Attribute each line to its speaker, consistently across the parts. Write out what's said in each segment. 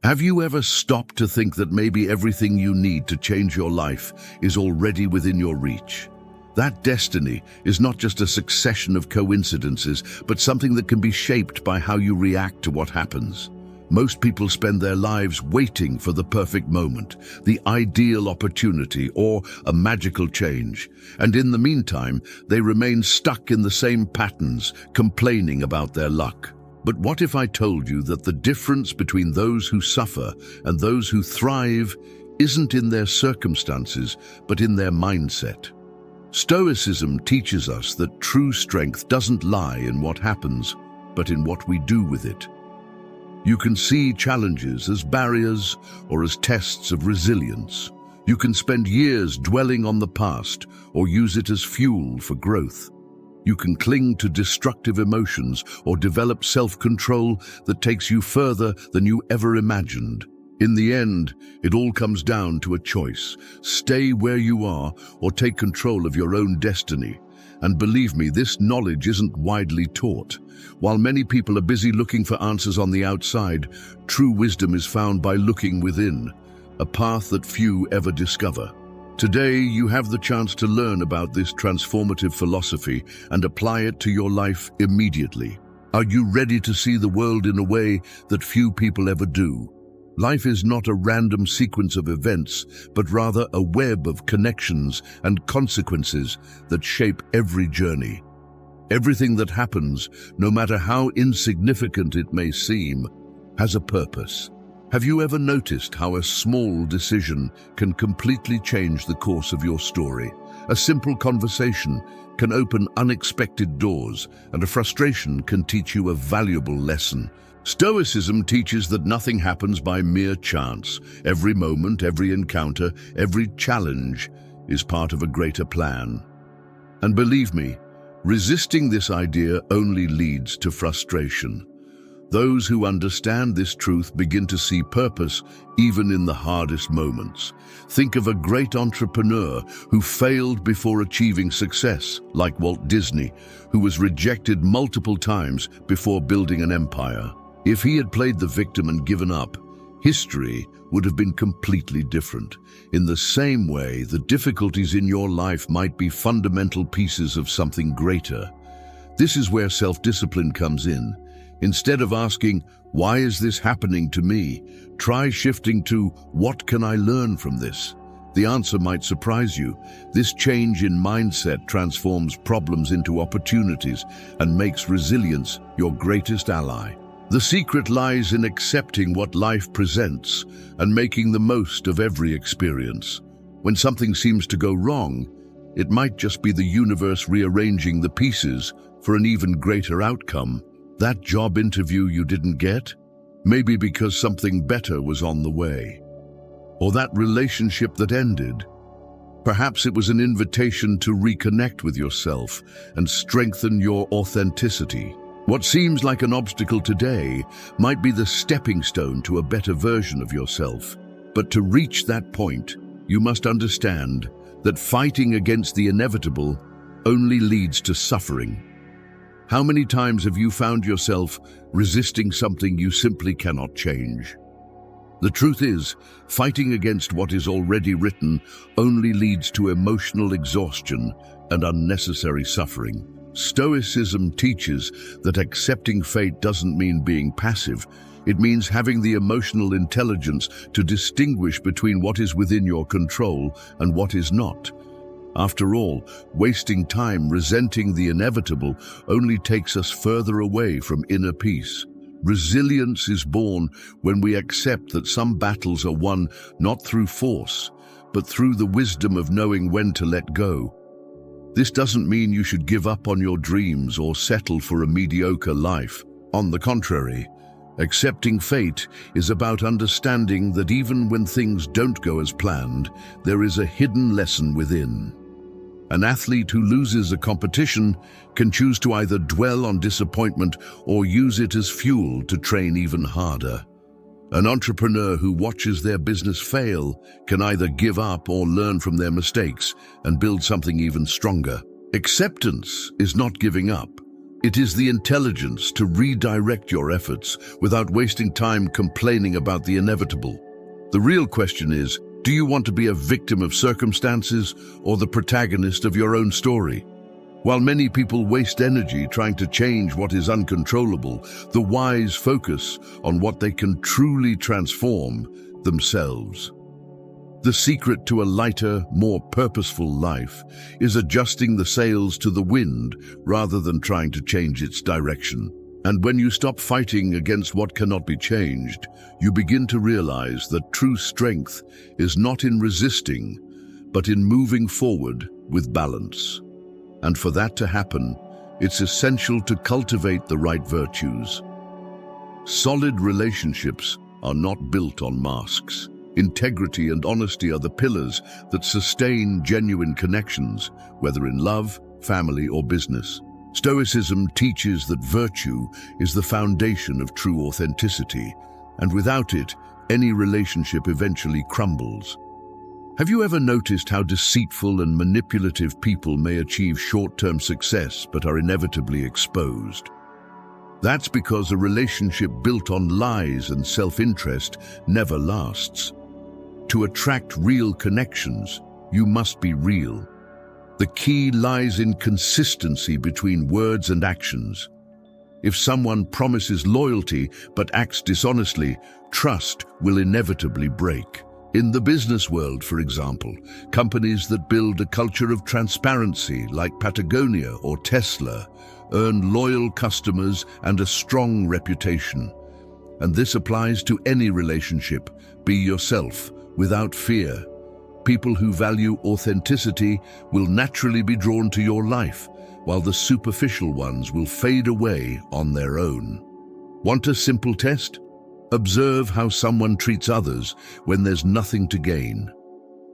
Speaker 1: Have you ever stopped to think that maybe everything you need to change your life is already within your reach? That destiny is not just a succession of coincidences, but something that can be shaped by how you react to what happens. Most people spend their lives waiting for the perfect moment, the ideal opportunity, or a magical change. And in the meantime, they remain stuck in the same patterns, complaining about their luck. But what if I told you that the difference between those who suffer and those who thrive isn't in their circumstances, but in their mindset? Stoicism teaches us that true strength doesn't lie in what happens, but in what we do with it. You can see challenges as barriers or as tests of resilience. You can spend years dwelling on the past or use it as fuel for growth. You can cling to destructive emotions or develop self-control that takes you further than you ever imagined. In the end, it all comes down to a choice. Stay where you are or take control of your own destiny. And believe me, this knowledge isn't widely taught. While many people are busy looking for answers on the outside, true wisdom is found by looking within, a path that few ever discover. Today, you have the chance to learn about this transformative philosophy and apply it to your life immediately. Are you ready to see the world in a way that few people ever do? Life is not a random sequence of events, but rather a web of connections and consequences that shape every journey. Everything that happens, no matter how insignificant it may seem, has a purpose. Have you ever noticed how a small decision can completely change the course of your story? A simple conversation can open unexpected doors, and a frustration can teach you a valuable lesson. Stoicism teaches that nothing happens by mere chance. Every moment, every encounter, every challenge is part of a greater plan. And believe me, resisting this idea only leads to frustration. Those who understand this truth begin to see purpose even in the hardest moments. Think of a great entrepreneur who failed before achieving success, like Walt Disney, who was rejected multiple times before building an empire. If he had played the victim and given up, history would have been completely different. In the same way, the difficulties in your life might be fundamental pieces of something greater. This is where self-discipline comes in. Instead of asking, "Why is this happening to me?" try shifting to, "What can I learn from this?" The answer might surprise you. This change in mindset transforms problems into opportunities and makes resilience your greatest ally. The secret lies in accepting what life presents and making the most of every experience. When something seems to go wrong, it might just be the universe rearranging the pieces for an even greater outcome. That job interview you didn't get? Maybe because something better was on the way. Or that relationship that ended? Perhaps it was an invitation to reconnect with yourself and strengthen your authenticity. What seems like an obstacle today might be the stepping stone to a better version of yourself. But to reach that point, you must understand that fighting against the inevitable only leads to suffering. How many times have you found yourself resisting something you simply cannot change? The truth is, fighting against what is already written only leads to emotional exhaustion and unnecessary suffering. Stoicism teaches that accepting fate doesn't mean being passive. It means having the emotional intelligence to distinguish between what is within your control and what is not. After all, wasting time resenting the inevitable only takes us further away from inner peace. Resilience is born when we accept that some battles are won not through force, but through the wisdom of knowing when to let go. This doesn't mean you should give up on your dreams or settle for a mediocre life. On the contrary, accepting fate is about understanding that even when things don't go as planned, there is a hidden lesson within. An athlete who loses a competition can choose to either dwell on disappointment or use it as fuel to train even harder. An entrepreneur who watches their business fail can either give up or learn from their mistakes and build something even stronger. Acceptance is not giving up. It is the intelligence to redirect your efforts without wasting time complaining about the inevitable. The real question is, do you want to be a victim of circumstances or the protagonist of your own story? While many people waste energy trying to change what is uncontrollable, the wise focus on what they can truly transform themselves. The secret to a lighter, more purposeful life is adjusting the sails to the wind rather than trying to change its direction. And when you stop fighting against what cannot be changed, you begin to realize that true strength is not in resisting, but in moving forward with balance. And for that to happen, it's essential to cultivate the right virtues. Solid relationships are not built on masks. Integrity and honesty are the pillars that sustain genuine connections, whether in love, family, or business. Stoicism teaches that virtue is the foundation of true authenticity, and without it, any relationship eventually crumbles. Have you ever noticed how deceitful and manipulative people may achieve short-term success but are inevitably exposed? That's because a relationship built on lies and self-interest never lasts. To attract real connections, you must be real. The key lies in consistency between words and actions. If someone promises loyalty but acts dishonestly, trust will inevitably break. In the business world, for example, companies that build a culture of transparency, like Patagonia or Tesla, earn loyal customers and a strong reputation. And this applies to any relationship. Be yourself, without fear. People who value authenticity will naturally be drawn to your life, while the superficial ones will fade away on their own. Want a simple test? Observe how someone treats others when there's nothing to gain.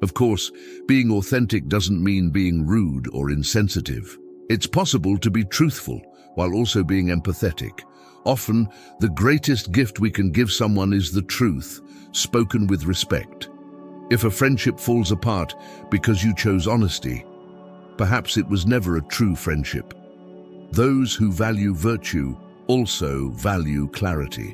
Speaker 1: Of course, being authentic doesn't mean being rude or insensitive. It's possible to be truthful while also being empathetic. Often, the greatest gift we can give someone is the truth, spoken with respect. If a friendship falls apart because you chose honesty, perhaps it was never a true friendship. Those who value virtue also value clarity.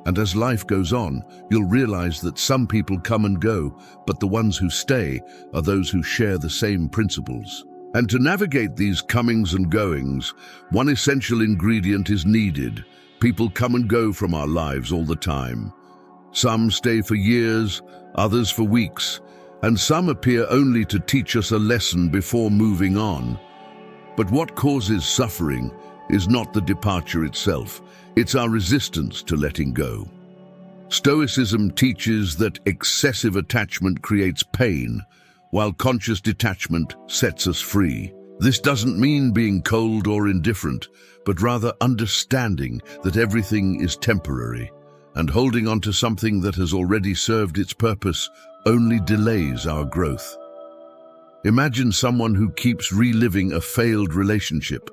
Speaker 1: And as life goes on, you'll realize that some people come and go, but the ones who stay are those who share the same principles. And to navigate these comings and goings, one essential ingredient is needed. People come and go from our lives all the time. Some stay for years, others for weeks, and some appear only to teach us a lesson before moving on. But what causes suffering is not the departure itself, it's our resistance to letting go. Stoicism teaches that excessive attachment creates pain, while conscious detachment sets us free. This doesn't mean being cold or indifferent, but rather understanding that everything is temporary, and holding on to something that has already served its purpose only delays our growth. Imagine someone who keeps reliving a failed relationship,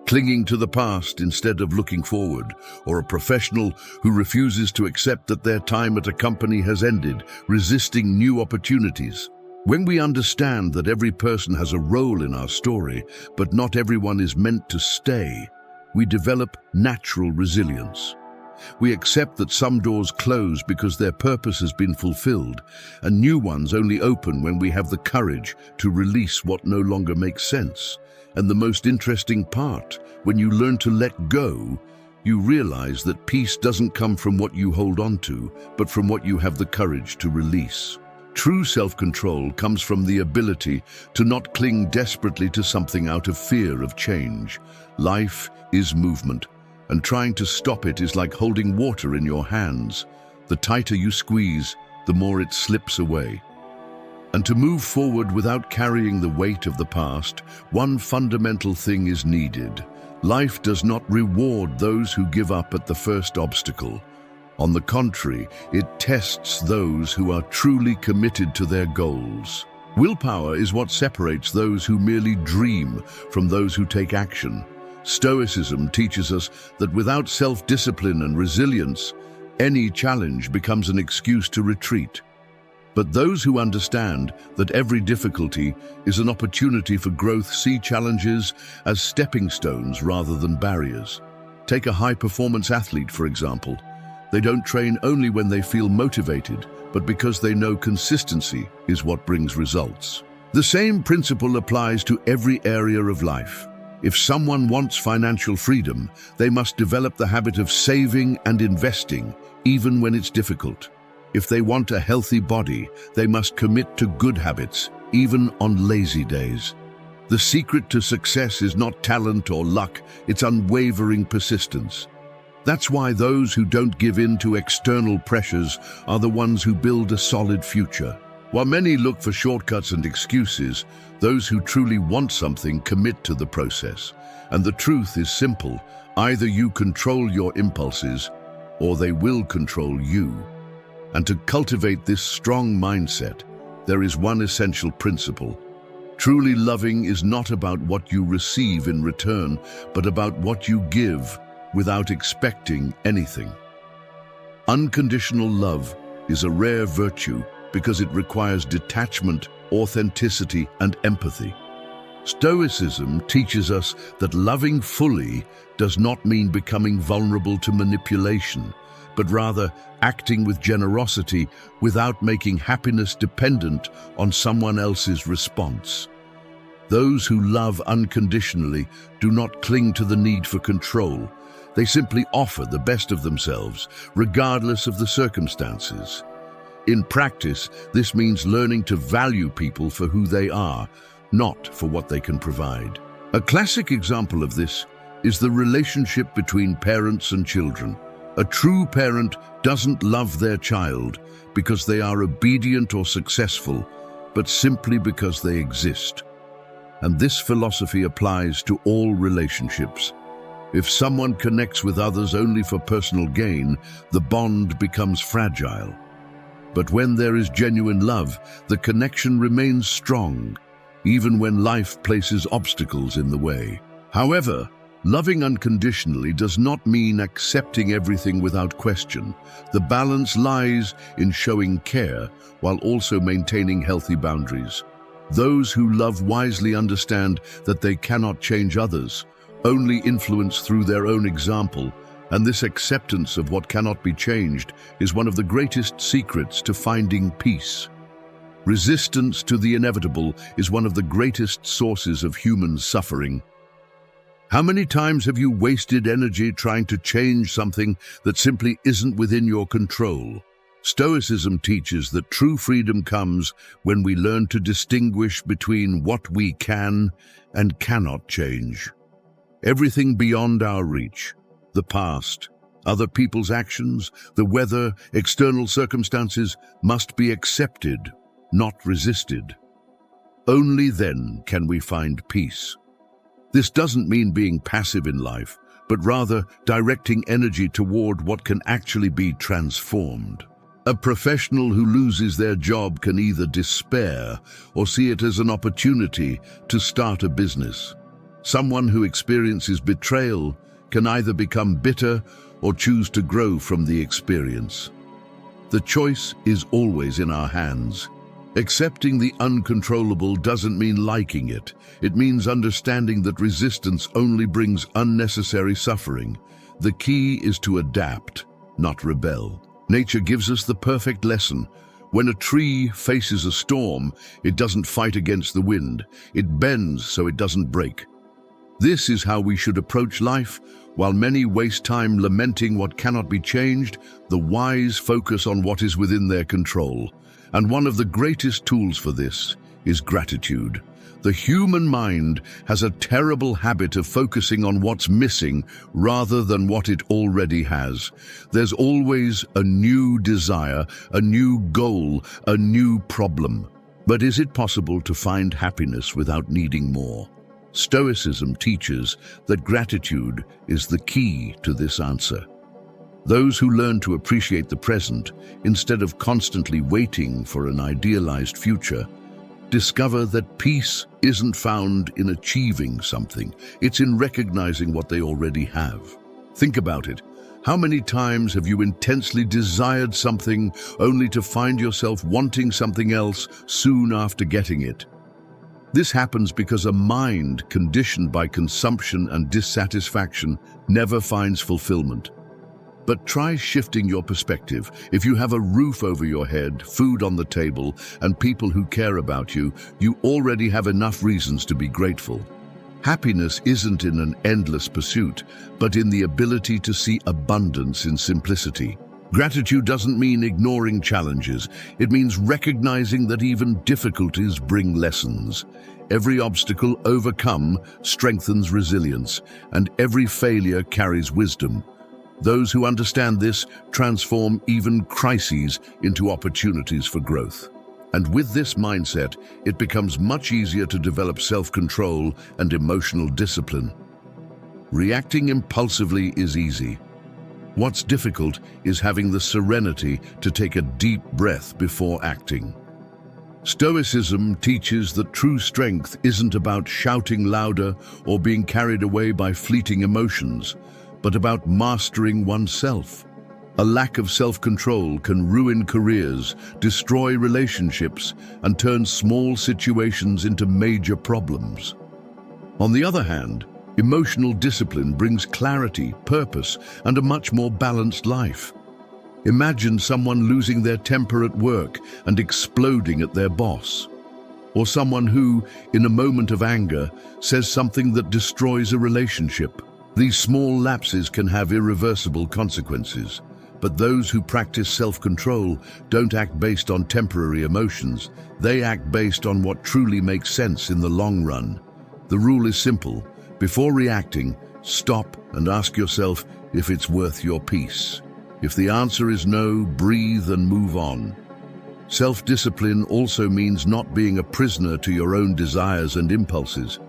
Speaker 1: clinging to the past instead of looking forward, or a professional who refuses to accept that their time at a company has ended, resisting new opportunities. When we understand that every person has a role in our story, but not everyone is meant to stay, we develop natural resilience. We accept that some doors close because their purpose has been fulfilled, and new ones only open when we have the courage to release what no longer makes sense. And the most interesting part, when you learn to let go, you realize that peace doesn't come from what you hold on to, but from what you have the courage to release. True self-control comes from the ability to not cling desperately to something out of fear of change. Life is movement, and trying to stop it is like holding water in your hands. The tighter you squeeze, the more it slips away. And to move forward without carrying the weight of the past, one fundamental thing is needed. Life does not reward those who give up at the first obstacle. On the contrary, it tests those who are truly committed to their goals. Willpower is what separates those who merely dream from those who take action. Stoicism teaches us that without self-discipline and resilience, any challenge becomes an excuse to retreat. But those who understand that every difficulty is an opportunity for growth see challenges as stepping stones rather than barriers. Take a high-performance athlete, for example. They don't train only when they feel motivated, but because they know consistency is what brings results. The same principle applies to every area of life. If someone wants financial freedom, they must develop the habit of saving and investing, even when it's difficult. If they want a healthy body, they must commit to good habits, even on lazy days. The secret to success is not talent or luck, it's unwavering persistence. That's why those who don't give in to external pressures are the ones who build a solid future. While many look for shortcuts and excuses, those who truly want something commit to the process. And the truth is simple: either you control your impulses, or they will control you. And to cultivate this strong mindset, there is one essential principle. Truly loving is not about what you receive in return, but about what you give without expecting anything. Unconditional love is a rare virtue because it requires detachment, authenticity, and empathy. Stoicism teaches us that loving fully does not mean becoming vulnerable to manipulation, but rather acting with generosity without making happiness dependent on someone else's response. Those who love unconditionally do not cling to the need for control. They simply offer the best of themselves, regardless of the circumstances. In practice, this means learning to value people for who they are, not for what they can provide. A classic example of this is the relationship between parents and children. A true parent doesn't love their child because they are obedient or successful, but simply because they exist. And this philosophy applies to all relationships. If someone connects with others only for personal gain, the bond becomes fragile. But when there is genuine love, the connection remains strong, even when life places obstacles in the way. However, loving unconditionally does not mean accepting everything without question. The balance lies in showing care while also maintaining healthy boundaries. Those who love wisely understand that they cannot change others, only influence through their own example, and this acceptance of what cannot be changed is one of the greatest secrets to finding peace. Resistance to the inevitable is one of the greatest sources of human suffering. How many times have you wasted energy trying to change something that simply isn't within your control? Stoicism teaches that true freedom comes when we learn to distinguish between what we can and cannot change. Everything beyond our reach, the past, other people's actions, the weather, external circumstances, must be accepted, not resisted. Only then can we find peace. This doesn't mean being passive in life, but rather directing energy toward what can actually be transformed. A professional who loses their job can either despair or see it as an opportunity to start a business. Someone who experiences betrayal can either become bitter or choose to grow from the experience. The choice is always in our hands. Accepting the uncontrollable doesn't mean liking it. It means understanding that resistance only brings unnecessary suffering. The key is to adapt, not rebel. Nature gives us the perfect lesson. When a tree faces a storm, it doesn't fight against the wind. It bends so it doesn't break. This is how we should approach life. While many waste time lamenting what cannot be changed, the wise focus on what is within their control. And one of the greatest tools for this is gratitude. The human mind has a terrible habit of focusing on what's missing rather than what it already has. There's always a new desire, a new goal, a new problem. But is it possible to find happiness without needing more? Stoicism teaches that gratitude is the key to this answer. Those who learn to appreciate the present, instead of constantly waiting for an idealized future, discover that peace isn't found in achieving something, it's in recognizing what they already have. Think about it. How many times have you intensely desired something only to find yourself wanting something else soon after getting it? This happens because a mind conditioned by consumption and dissatisfaction never finds fulfillment. But try shifting your perspective. If you have a roof over your head, food on the table, and people who care about you, you already have enough reasons to be grateful. Happiness isn't in an endless pursuit, but in the ability to see abundance in simplicity. Gratitude doesn't mean ignoring challenges. It means recognizing that even difficulties bring lessons. Every obstacle overcome strengthens resilience, and every failure carries wisdom. Those who understand this transform even crises into opportunities for growth. And with this mindset, it becomes much easier to develop self-control and emotional discipline. Reacting impulsively is easy. What's difficult is having the serenity to take a deep breath before acting. Stoicism teaches that true strength isn't about shouting louder or being carried away by fleeting emotions, but about mastering oneself. A lack of self-control can ruin careers, destroy relationships, and turn small situations into major problems. On the other hand, emotional discipline brings clarity, purpose, and a much more balanced life. Imagine someone losing their temper at work and exploding at their boss. Or someone who, in a moment of anger, says something that destroys a relationship. These small lapses can have irreversible consequences. But those who practice self-control don't act based on temporary emotions. They act based on what truly makes sense in the long run. The rule is simple. Before reacting, stop and ask yourself if it's worth your peace. If the answer is no, breathe and move on. Self-discipline also means not being a prisoner to your own desires and impulses.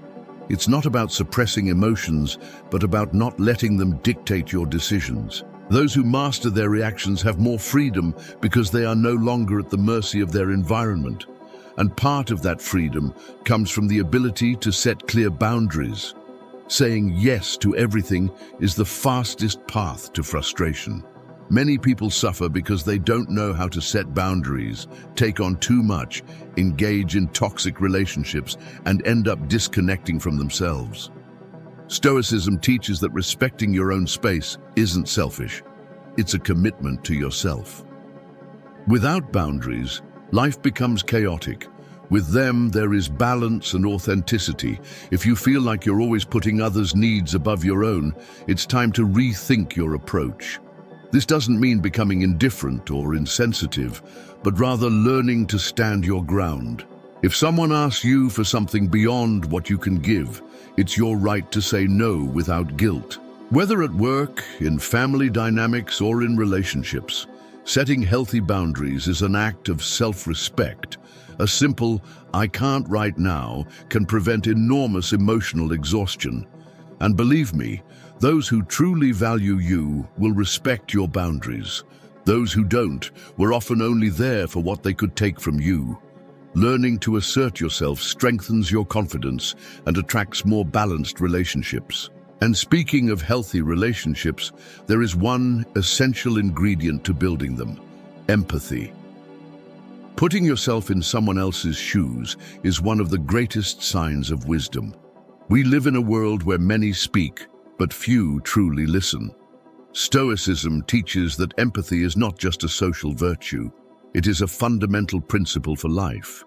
Speaker 1: It's not about suppressing emotions, but about not letting them dictate your decisions. Those who master their reactions have more freedom because they are no longer at the mercy of their environment. And part of that freedom comes from the ability to set clear boundaries. Saying yes to everything is the fastest path to frustration. Many people suffer because they don't know how to set boundaries, take on too much, engage in toxic relationships, and end up disconnecting from themselves. Stoicism teaches that respecting your own space isn't selfish. It's a commitment to yourself. Without boundaries, life becomes chaotic. With them, there is balance and authenticity. If you feel like you're always putting others' needs above your own, it's time to rethink your approach. This doesn't mean becoming indifferent or insensitive, but rather learning to stand your ground. If someone asks you for something beyond what you can give, it's your right to say no without guilt. Whether at work, in family dynamics, or in relationships, setting healthy boundaries is an act of self-respect. A simple, "I can't right now," can prevent enormous emotional exhaustion. And believe me, those who truly value you will respect your boundaries. Those who don't were often only there for what they could take from you. Learning to assert yourself strengthens your confidence and attracts more balanced relationships. And speaking of healthy relationships, there is one essential ingredient to building them: empathy. Putting yourself in someone else's shoes is one of the greatest signs of wisdom. We live in a world where many speak, but few truly listen. Stoicism teaches that empathy is not just a social virtue, it is a fundamental principle for life.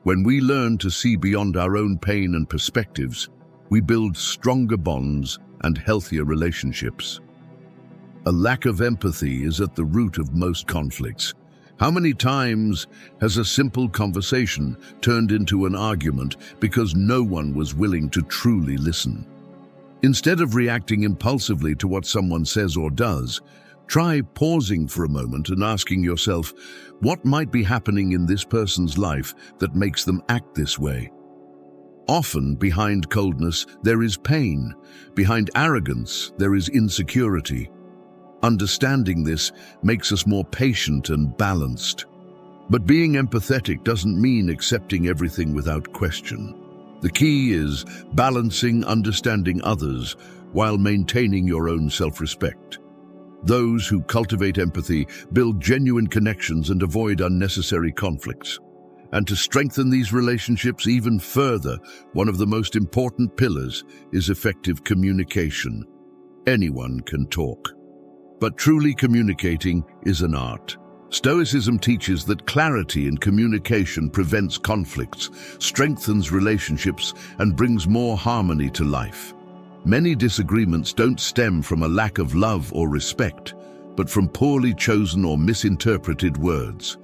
Speaker 1: When we learn to see beyond our own pain and perspectives, we build stronger bonds and healthier relationships. A lack of empathy is at the root of most conflicts. How many times has a simple conversation turned into an argument because no one was willing to truly listen? Instead of reacting impulsively to what someone says or does, try pausing for a moment and asking yourself, what might be happening in this person's life that makes them act this way? Often, behind coldness, there is pain. Behind arrogance, there is insecurity. Understanding this makes us more patient and balanced. But being empathetic doesn't mean accepting everything without question. The key is balancing understanding others while maintaining your own self-respect. Those who cultivate empathy build genuine connections and avoid unnecessary conflicts. And to strengthen these relationships even further, one of the most important pillars is effective communication. Anyone can talk, but truly communicating is an art. Stoicism teaches that clarity in communication prevents conflicts, strengthens relationships, and brings more harmony to life. Many disagreements don't stem from a lack of love or respect, but from poorly chosen or misinterpreted words.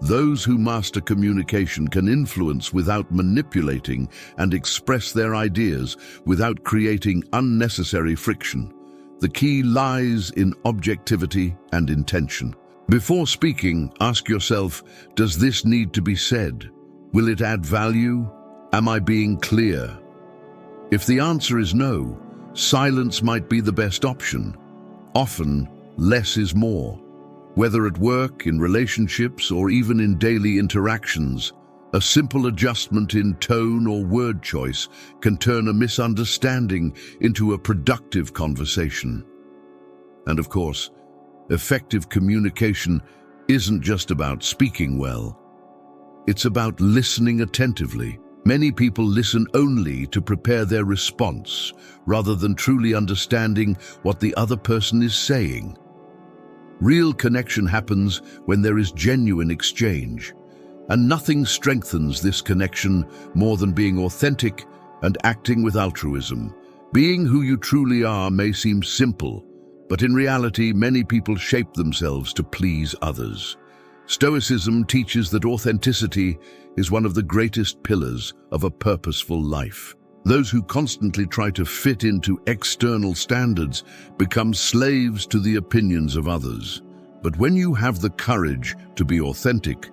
Speaker 1: Those who master communication can influence without manipulating and express their ideas without creating unnecessary friction. The key lies in objectivity and intention. Before speaking, ask yourself, does this need to be said? Will it add value? Am I being clear? If the answer is no, silence might be the best option. Often, less is more. Whether at work, in relationships, or even in daily interactions, a simple adjustment in tone or word choice can turn a misunderstanding into a productive conversation. And of course, effective communication isn't just about speaking well. It's about listening attentively. Many people listen only to prepare their response, rather than truly understanding what the other person is saying. Real connection happens when there is genuine exchange, and nothing strengthens this connection more than being authentic and acting with altruism. Being who you truly are may seem simple, but in reality, many people shape themselves to please others. Stoicism teaches that authenticity is one of the greatest pillars of a purposeful life. Those who constantly try to fit into external standards become slaves to the opinions of others. But when you have the courage to be authentic,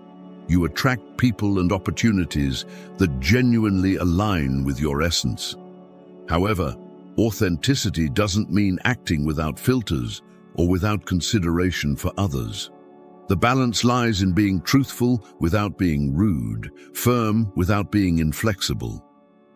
Speaker 1: you attract people and opportunities that genuinely align with your essence. However, authenticity doesn't mean acting without filters or without consideration for others. The balance lies in being truthful without being rude, firm without being inflexible.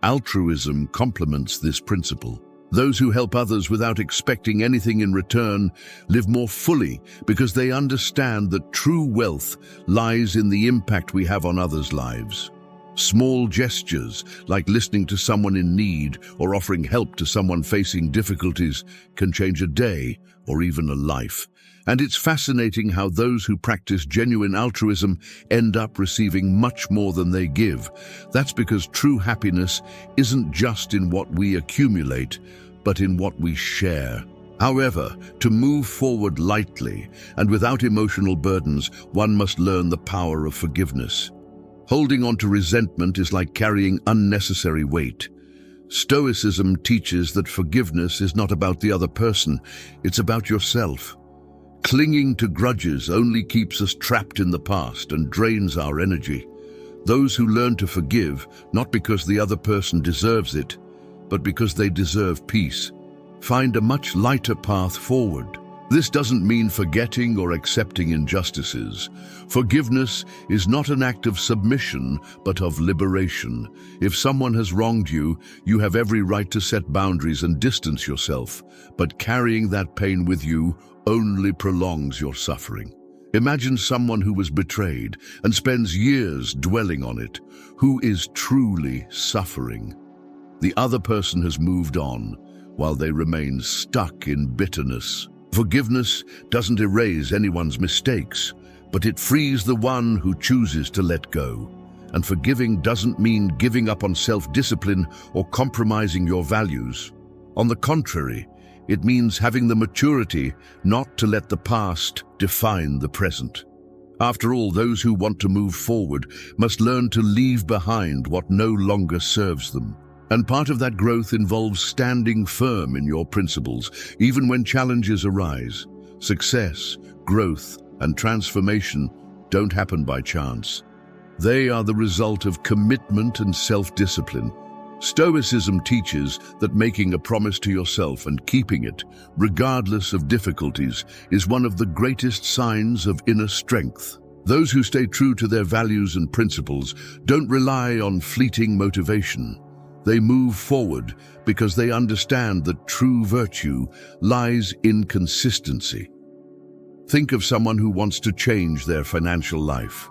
Speaker 1: Altruism complements this principle. Those who help others without expecting anything in return live more fully because they understand that true wealth lies in the impact we have on others' lives. Small gestures, like listening to someone in need or offering help to someone facing difficulties, can change a day or even a life. And it's fascinating how those who practice genuine altruism end up receiving much more than they give. That's because true happiness isn't just in what we accumulate, but in what we share. However, to move forward lightly and without emotional burdens, one must learn the power of forgiveness. Holding on to resentment is like carrying unnecessary weight. Stoicism teaches that forgiveness is not about the other person, it's about yourself. Clinging to grudges only keeps us trapped in the past and drains our energy. Those who learn to forgive, not because the other person deserves it, but because they deserve peace, find a much lighter path forward. This doesn't mean forgetting or accepting injustices. Forgiveness is not an act of submission, but of liberation. If someone has wronged you, you have every right to set boundaries and distance yourself, but carrying that pain with you only prolongs your suffering. Imagine someone who was betrayed and spends years dwelling on it. Who is truly suffering? The other person has moved on, while they remain stuck in bitterness. Forgiveness doesn't erase anyone's mistakes, but it frees the one who chooses to let go. And forgiving doesn't mean giving up on self-discipline or compromising your values. On the contrary, it means having the maturity not to let the past define the present. After all, those who want to move forward must learn to leave behind what no longer serves them. And part of that growth involves standing firm in your principles, even when challenges arise. Success, growth, and transformation don't happen by chance. They are the result of commitment and self-discipline. Stoicism teaches that making a promise to yourself and keeping it, regardless of difficulties, is one of the greatest signs of inner strength. Those who stay true to their values and principles don't rely on fleeting motivation. They move forward because they understand that true virtue lies in consistency. Think of someone who wants to change their financial life.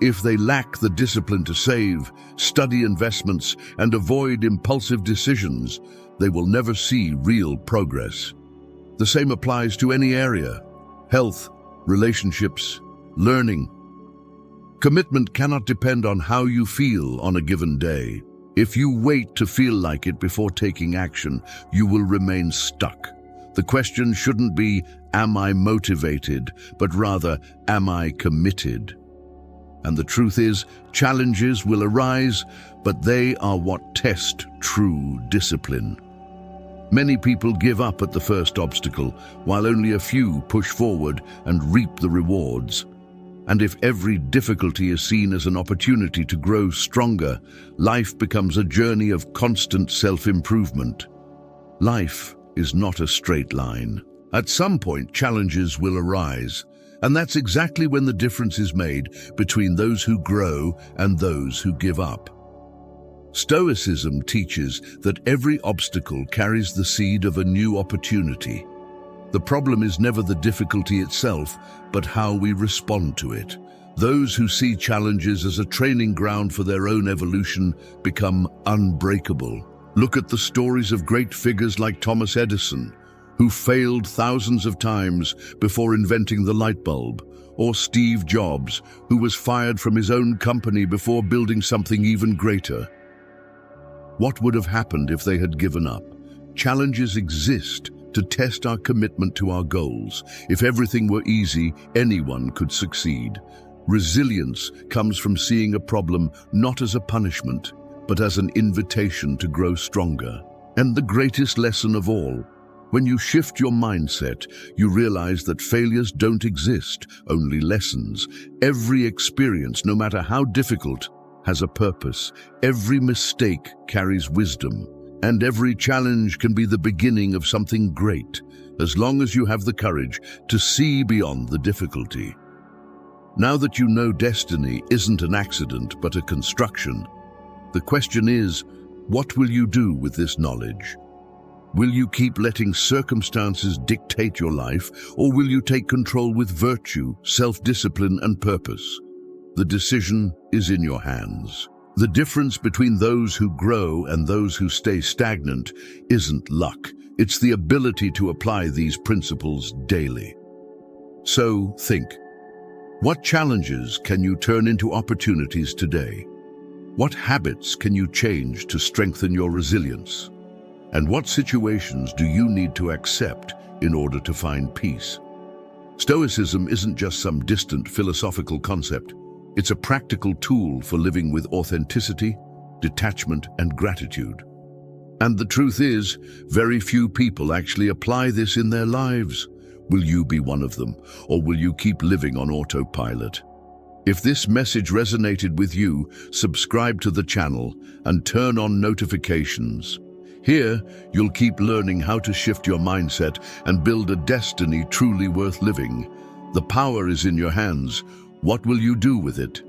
Speaker 1: If they lack the discipline to save, study investments, and avoid impulsive decisions, they will never see real progress. The same applies to any area: health, relationships, learning. Commitment cannot depend on how you feel on a given day. If you wait to feel like it before taking action, you will remain stuck. The question shouldn't be, am I motivated, but rather, am I committed? And the truth is, challenges will arise, but they are what test true discipline. Many people give up at the first obstacle, while only a few push forward and reap the rewards. And if every difficulty is seen as an opportunity to grow stronger, life becomes a journey of constant self-improvement. Life is not a straight line. At some point, challenges will arise, and that's exactly when the difference is made between those who grow and those who give up. Stoicism teaches that every obstacle carries the seed of a new opportunity. The problem is never the difficulty itself, but how we respond to it. Those who see challenges as a training ground for their own evolution become unbreakable. Look at the stories of great figures like Thomas Edison, who failed thousands of times before inventing the light bulb, or Steve Jobs, who was fired from his own company before building something even greater. What would have happened if they had given up? Challenges exist to test our commitment to our goals. If everything were easy, anyone could succeed. Resilience comes from seeing a problem not as a punishment, but as an invitation to grow stronger. And the greatest lesson of all, when you shift your mindset, you realize that failures don't exist, only lessons. Every experience, no matter how difficult, has a purpose. Every mistake carries wisdom, and every challenge can be the beginning of something great, as long as you have the courage to see beyond the difficulty. Now that you know destiny isn't an accident but a construction, the question is, what will you do with this knowledge? Will you keep letting circumstances dictate your life, or will you take control with virtue, self-discipline, and purpose? The decision is in your hands. The difference between those who grow and those who stay stagnant isn't luck. It's the ability to apply these principles daily. So think, what challenges can you turn into opportunities today? What habits can you change to strengthen your resilience? And what situations do you need to accept in order to find peace? Stoicism isn't just some distant philosophical concept. It's a practical tool for living with authenticity, detachment, and gratitude. And the truth is, very few people actually apply this in their lives. Will you be one of them, or will you keep living on autopilot? If this message resonated with you, subscribe to the channel and turn on notifications. Here, you'll keep learning how to shift your mindset and build a destiny truly worth living. The power is in your hands. What will you do with it?